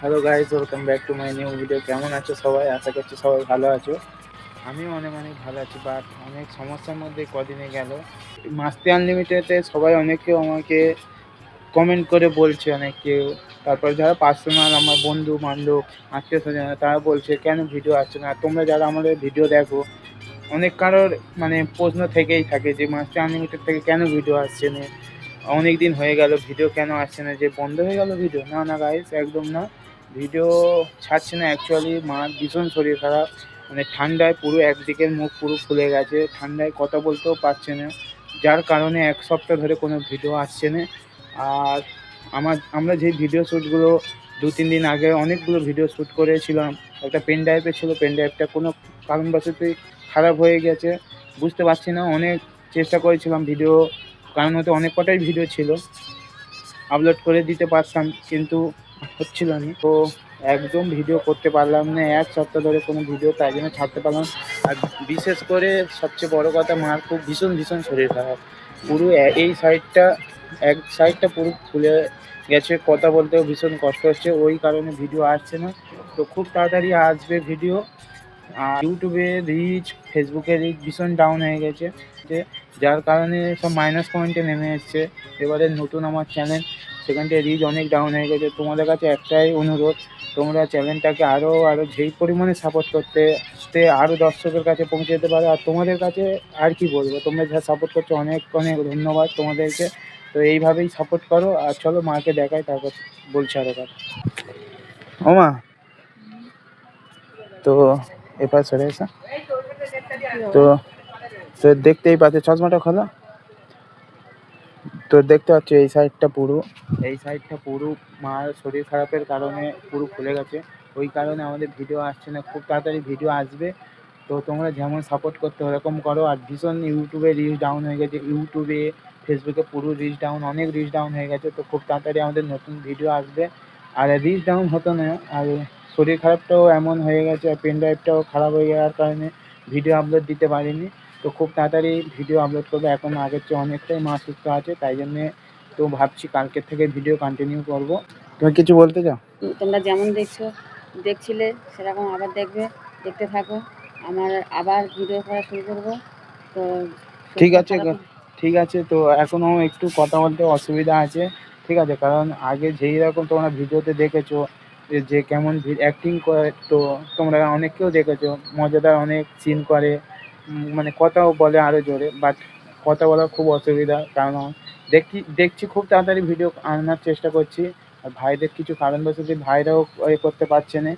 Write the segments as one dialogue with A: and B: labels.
A: Hello guys, welcome back to my new video. কেমন আছো সবাই? আশা করছি সবাই ভালো আছো। আমিও অনেক অনেক ভালো আছি, বাট অনেক সমস্যার মধ্যে কদিনে গেল। মাস্তি আনলিমিটেডে সবাই অনেকেও আমাকে কমেন্ট করে বলছে, অনেক কেউ। তারপর যারা পার্সোনাল আমার বন্ধু বান্ধব আত্মীয় স্বজন তারা বলছে কেন ভিডিও আসছে না। তোমরা যারা আমাদের ভিডিও দেখো, অনেক কারোর মানে প্রশ্ন থেকেই থাকে যে মাস্টার আনলিমিটেড থেকে কেন ভিডিও আসছে না, অনেক দিন হয়ে গেল ভিডিও কেন আসছে না, যে বন্ধ হয়ে গেল ভিডিও। না না গাইস, একদম না, ভিডিও ছাড়ছে না। অ্যাকচুয়ালি মার ভীষণ শরীর খারাপ, মানে ঠান্ডায় পুরো একদিকের মুখ পুরো ফুলে গেছে, ঠান্ডায় কথা বলতেও পারছে না, যার কারণে এক সপ্তাহ ধরে কোনো ভিডিও আসছে না। আর আমরা যে ভিডিও শ্যুটগুলো 2-3 দিন আগে অনেকগুলো ভিডিও শ্যুট করেছিলাম, একটা পেন ড্রাইভে ছিল, পেন ড্রাইভটা কোনো কারণবশতই খারাপ হয়ে গেছে, বুঝতে পারছি না। অনেক চেষ্টা করেছিলাম ভিডিও, কারণ হতে অনেক কটাই ভিডিও ছিল, আপলোড করে দিতে পারতাম, কিন্তু হচ্ছিল না। তো একদম ভিডিও করতে পারলাম না, এক সপ্তাহ ধরে কোনো ভিডিও তাই জন্য ছাড়তে পারলাম। আর বিশেষ করে সবচেয়ে বড় কথা, মার খুব ভীষণ ভীষণ শরীর খারাপ, পুরো এই সাইডটা, এক সাইডটা পুরো ফুলে গেছে, কথা বলতেও ভীষণ কষ্ট হচ্ছে, ওই কারণে ভিডিও আসছে না। তো খুব তাড়াতাড়ি আসবে ভিডিও। আর ইউটিউবে রিচ, ফেসবুকে রিচ ভীষণ ডাউন হয়ে গেছে, যার কারণে সব মাইনাস পয়েন্টে নেমে এসছে। এবারে নতুন আমার চ্যানেল, সেখানটায় রিচ অনেক ডাউন হয়ে গেছে। তোমাদের কাছে একটাই অনুরোধ, তোমরা চ্যানেলটাকে আরও যেই পরিমাণে সাপোর্ট করতে আরও দর্শকের কাছে পৌঁছে যেতে পারে। আর তোমাদের কাছে আর কি বলবো, তোমরা যা সাপোর্ট করছো অনেক অনেক ধন্যবাদ তোমাদেরকে। তো এইভাবেই সাপোর্ট করো। আর চলো মাকে দেখাই, তারপর বলছি আরও কথা। ও মা, তো এবার সরে এসা, তো তো দেখতেই পাচ্ছ, চশমাটা খোলো, তো দেখতে পাচ্ছ এই সাইডটা পুরো মার শরীর খারাপের কারণে পুরো খুলে গেছে, ওই কারণে আমাদের ভিডিও আসছে না। খুব তাড়াতাড়ি ভিডিও আসবে, তো তোমরা যেমন সাপোর্ট করতে ওরকম করো। আর ভীষণ ইউটিউবে রিচ ডাউন হয়ে গেছে, ইউটিউবে ফেসবুকে পুরো রিচ ডাউন, অনেক রিচ ডাউন হয়ে গেছে। তো খুব তাড়াতাড়ি আমাদের নতুন ভিডিও আসবে। আর রিচ ডাউন হতো না, আর শরীর খারাপটাও এমন হয়ে গেছে, আর পেন ড্রাইভটাও খারাপ হয়ে যাওয়ার কারণে ভিডিও আপলোড দিতে পারিনি। তো খুব তাড়াতাড়ি ভিডিও আপলোড করবো, এখন আগের চেয়ে অনেকটাই মা সুস্থ আছে, তাই জন্যে তো ভাবছি কালকের থেকে ভিডিও কন্টিনিউ করবো। তুমি কিছু বলতে চাও?
B: তোমরা যেমন দেখছিলে সেরকম আবার দেখতে থাকো। আমার আবার ভিডিও করা শুরু করবো। তো
A: ঠিক আছে, তো এখনও একটু কথা বলতে অসুবিধা আছে, ঠিক আছে, কারণ আগে যেই রকম তোমরা ভিডিওতে দেখেছো যে কেমন অ্যাক্টিং করে, তো তোমরা অনেককেও দেখেছো মজাদার অনেক সিন করে, মানে কথাও বলে আরও জোরে, বাট কথা বলার খুব অসুবিধা, কারণ দেখছি খুব তাড়াতাড়ি ভিডিও আনার চেষ্টা করছি। আর ভাইদের কিছু কারণবশত ভাইরাও করতে পারছে না,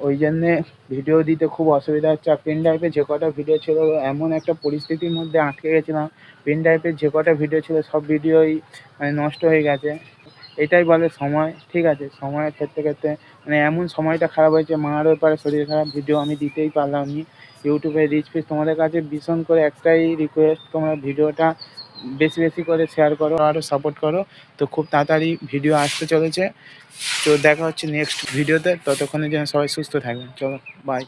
A: ওই জন্যে ভিডিও দিতে খুব অসুবিধা হচ্ছে। আর পেন ড্রাইভে যে কটা ভিডিও ছিল, এমন একটা পরিস্থিতির মধ্যে আটকে গেছিলাম, পেন ড্রাইভের যে কটা ভিডিও ছিল সব ভিডিওই মানে নষ্ট হয়ে গেছে। এটাই বলে সময়, ঠিক আছে, সময়ের ক্ষেত্রে ক্ষেত্রে মানে এমন সময়টা খারাপ হয়েছে, মার ব্যাপারে শরীর খারাপ, ভিডিও আমি দিতেই পারলাম নি। ইউটিউবে রিচ ফিচ, তোমাদের কাছে ভীষণ করে একটাই রিকোয়েস্ট, তোমরা ভিডিওটা বেশি বেশি করে শেয়ার করো, আরও সাপোর্ট করো। তো খুব তাড়াতাড়ি ভিডিও আসতে চলেছে, তো দেখা হচ্ছে নেক্সট ভিডিওতে, ততক্ষণে যেন সবাই সুস্থ থাকবেন। চলো, বাই।